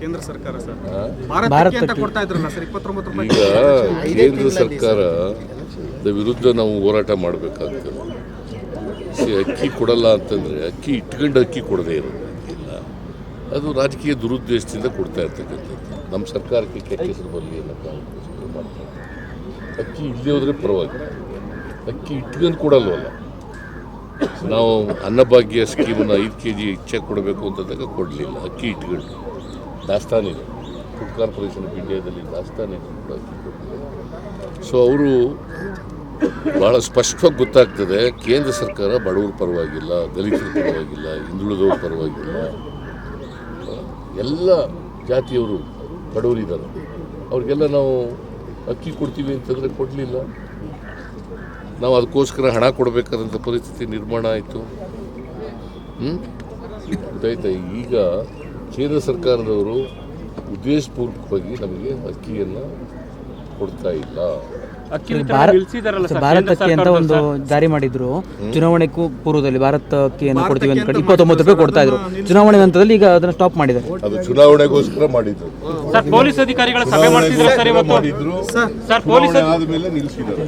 ಕೇಂದ್ರ ಸರ್ಕಾರ ಸರ್ ಭಾರತಕ್ಕೆ ಅಂತ ಕೊಡ್ತಾ ಇದ್ರಲ್ಲ ಸರ್ 29 ರೂಪಾಯಿ. ಈಗ ಕೇಂದ್ರ ಸರ್ಕಾರದ ವಿರುದ್ಧ ನಾವು ಹೋರಾಟ ಮಾಡಬೇಕಾಗ್ತದೆ. ಅಕ್ಕಿ ಕೊಡಲ್ಲ ಅಂತಂದರೆ ಅಕ್ಕಿ ಇಟ್ಕೊಂಡು ಅಕ್ಕಿ ಕೊಡದೇ ಇರೋದಿಲ್ಲ, ಅದು ರಾಜಕೀಯ ದುರುದ್ದೇಶದಿಂದ ಕೊಡ್ತಾ ಇರ್ತಕ್ಕಂಥದ್ದು. ನಮ್ಮ ಸರ್ಕಾರಕ್ಕೆ ಕೆಟ್ಟ ಹೆಸರು ಬರಲಿ ಅನ್ನೋ ಕಾರಣಕ್ಕೋಸ್ಕರ ಮಾಡ್ತಾರೆ. ಅಕ್ಕಿ ಇಲ್ಲದೆ ಹೋದರೆ ಪರವಾಗಿಲ್ಲ, ಅಕ್ಕಿ ಇಟ್ಕೊಂಡು ಕೊಡಲ್ವಲ್ಲ. ನಾವು ಅನ್ನಭಾಗ್ಯ ಸ್ಕೀಮನ್ನು 5 kg ಹೆಚ್ಚಾಗಿ ಕೊಡಬೇಕು ಅಂತಂದಾಗ ಕೊಡಲಿಲ್ಲ, ಅಕ್ಕಿ ಇಟ್ಕೊಂಡು ದಾಸ್ತಾನಿದೆ. ಫುಡ್ ಕಾರ್ಪೊರೇಷನ್ ಆಫ್ ಇಂಡಿಯಾದಲ್ಲಿ ದಾಸ್ತಾನಿದೆ ಕೂಡ ಅಕ್ಕಿ ಕೊಡಲಿಲ್ಲ. ಸೊ ಅವರು ಭಾಳ ಸ್ಪಷ್ಟವಾಗಿ ಗೊತ್ತಾಗ್ತದೆ, ಕೇಂದ್ರ ಸರ್ಕಾರ ಬಡವರ ಪರವಾಗಿಲ್ಲ, ದಲಿತರ ಪರವಾಗಿಲ್ಲ, ಹಿಂದುಳಿದವ್ರ ಪರವಾಗಿಲ್ಲ, ಎಲ್ಲ ಜಾತಿಯವರು ಬಡವರಿದ್ದಾರೆ, ಅವ್ರಿಗೆಲ್ಲ ನಾವು ಅಕ್ಕಿ ಕೊಡ್ತೀವಿ ಅಂತಂದರೆ ಕೊಡಲಿಲ್ಲ. ನಾವು ಅದಕ್ಕೋಸ್ಕರ ಹಣ ಕೊಡಬೇಕಾದಂಥ ಪರಿಸ್ಥಿತಿ ನಿರ್ಮಾಣ ಆಯಿತು. ಗೊತ್ತಾಯ್ತಾ? ಈಗ ಕೇಂದ್ರ ಸರ್ಕಾರದವರು ಉದ್ದೇಶಪೂರ್ವಕವಾಗಿ ನಮಗೆ ಅಕ್ಕಿಯನ್ನು ಕೊಡ್ತಾ ಇಲ್ಲ. ಭಾರತ್ ಅಕ್ಕಿ ಅಂತ ಒಂದು ಜಾರಿ ಮಾಡಿದ್ರು. ಚುನಾವಣೆಗೂ ಪೂರ್ವದಲ್ಲಿ ಭಾರತ್ ಅಕ್ಕಿಯನ್ನು ಕೊಡ್ತೀವಿ ಅಂತ 29 ರೂಪಾಯಿ ಕೊಡ್ತಾ ಇದ್ರು. ಚುನಾವಣೆ ಹಂತದಲ್ಲಿ ಈಗ ಅದನ್ನು ಸ್ಟಾಪ್ ಮಾಡಿದ್ದಾರೆ. ಅದು ಚುನಾವಣೆಗೋಸ್ಕರ ಮಾಡಿದ್ರು. ಪೊಲೀಸ್ ಅಧಿಕಾರಿಗಳ ಸಭೆ ಮಾಡ್ತಿದ್ರು ಸರ್, ಇವತ್ತು ಮಾಡಿದ್ರು, ಆದ್ಮೇಲೆ ನಿಲ್ಲಿಸಿದ್ದಾರೆ.